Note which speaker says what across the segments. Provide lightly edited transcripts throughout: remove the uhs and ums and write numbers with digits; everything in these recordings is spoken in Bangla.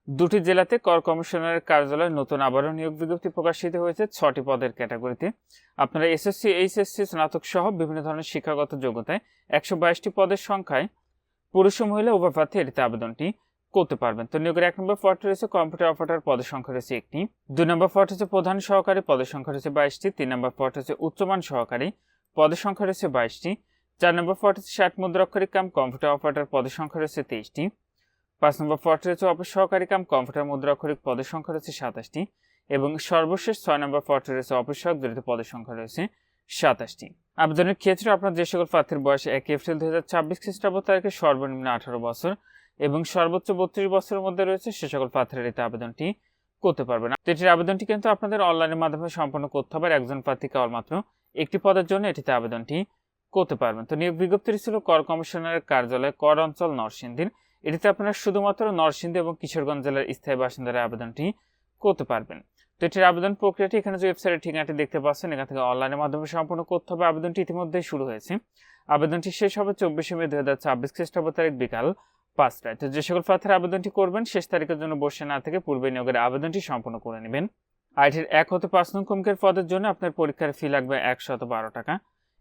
Speaker 1: দুটি জেলাতে কর কমিশনারের কার্যালয়ে নতুন আবারও নিয়োগ বিজ্ঞপ্তি প্রকাশিত হয়েছে 6টি পদের ক্যাটাগরিতে। আপনারা এসএসসি, এইচএসসি, স্নাতক সহ বিভিন্ন ধরনের শিক্ষাগত যোগ্যতায় 122টি পদের সংখ্যায় পুরুষ ও মহিলা উভয় প্রার্থী এটিতে আবেদনটি করতে পারবেন। তো নিয়োগের 1 নম্বর পদটি রয়েছে কম্পিউটার অপারেটর, পদের সংখ্যা রয়েছে 1টি। 2 নম্বর পদ হচ্ছে প্রধান সহকারী, পদের সংখ্যা রয়েছে 22টি। 3 নম্বর পদ হচ্ছে উচ্চমান সহকারী, পদের সংখ্যা রয়েছে 22টি। 4 নম্বর পদ হচ্ছে 60 মুদ্রাক্ষরিক কাম কম্পিউটার অপারেটর, পদের সংখ্যা রয়েছে 23টি। 5 নম্বর পদটি রয়েছে অফিস সহকারী কাম কম্পিউটার মুদ্রাক্ষরিক, পদের সংখ্যা রয়েছে 27টি। এবং সর্বশেষ 6 নম্বর পদটি রয়েছে অফিস সহায়ক, যেটিতে পদের সংখ্যা রয়েছে 27টি। আবেদনের ক্ষেত্রে আপনার যে সকল প্রার্থীর বয়স 1 এপ্রিল 2026 খ্রিস্টাব্দ তারিখে সর্বনিম্ন 18 বছর এবং সর্বোচ্চ 32 বছরের মধ্যে রয়েছে, সে সকল প্রার্থীরা এতে আবেদনটি করতে পারবেন। এটির আবেদনটি কিন্তু আপনাদের অনলাইনের মাধ্যমে সম্পন্ন করতে হবে। একজন প্রার্থী কেবলমাত্র একটি পদের জন্য এটিতে আবেদনটি করতে পারবেন। তো নিয়োগ বিজ্ঞপ্তিটি ছিল কর কমিশনারের কার্যালয়, কর অঞ্চল, নরসিংদীর। এটিতে আপনারা শুধুমাত্র নরসিংদী এবং কিশোরগঞ্জ জেলার স্থায়ী বাসিন্দারা আবেদনটি করতে পারবেন। তো এটির আবেদন প্রক্রিয়াটি এখানে যে ওয়েবসাইটের ঠিকানাটি দেখতে পাচ্ছেন, এখান থেকে অনলাইনের মাধ্যমে সম্পন্ন করতে হবে। আবেদনটি ইতিমধ্যেই শুরু হয়েছে। আবেদনটি শেষ হবে 24 মে 2026 খ্রিস্টাব্দ তারিখ বিকাল 5টায়। তো যে সকল প্রার্থীরা আবেদনটি করবেন শেষ তারিখের জন্য বসে না থেকে পূর্বে নিয়োগের আবেদনটি সম্পন্ন করে নেবেন। আর এটির 1 হতে 5 নং ক্রমিকের পদের জন্য আপনার পরীক্ষার ফি লাগবে 112 টাকা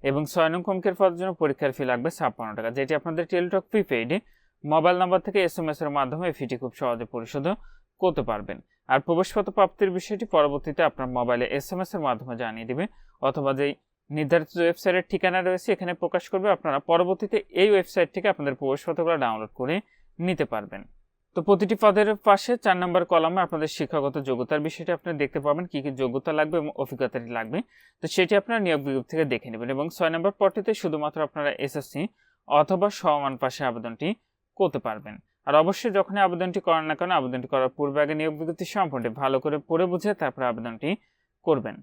Speaker 1: এবং 6 নং ক্রমিকের পদের জন্য পরীক্ষার ফি লাগবে 56 টাকা, যেটি আপনাদের টেলিটক প্রিপেইডে মোবাইল নাম্বার থেকে SMS এর মাধ্যমে এই ফিটি খুব সহজে পরিশোধ করতে পারবেন। আর প্রবেশপত্র প্রাপ্তির বিষয়টি পরবর্তীতে আপনার মোবাইলে SMS এর মাধ্যমে জানিয়ে দিবে, অথবা যেই নির্ধারিত ওয়েবসাইটের ঠিকানা রয়েছে এখানে প্রকাশ করবে। আপনারা পরবর্তীতে এই ওয়েবসাইট থেকে আপনাদের প্রবেশপত্রগুলো ডাউনলোড করে নিতে পারবেন। তো প্রতিটি পদের পাশে 4 নম্বর কলামে আপনাদের শিক্ষাগত যোগ্যতার বিষয়টি আপনারা দেখতে পাবেন, কি কি যোগ্যতা লাগবে এবং অভিজ্ঞতাটি লাগবে। তো সেটি আপনারা নিয়োগ বিজ্ঞপ্তি থেকে দেখে নেবেন। এবং 6 নম্বর পদটিতে শুধুমাত্র আপনারা এসএসসি অথবা সমমান পাশে আবেদনটি করতে পারবেন। আর অবশ্যই যখনই আবেদনটি করেন না কেন, আবেদনটি করার পূর্বে আগে নিয়োগ বিজ্ঞপ্তি সম্পর্কে ভালো করে পড়ে বুঝে তারপরে আবেদনটি করবেন।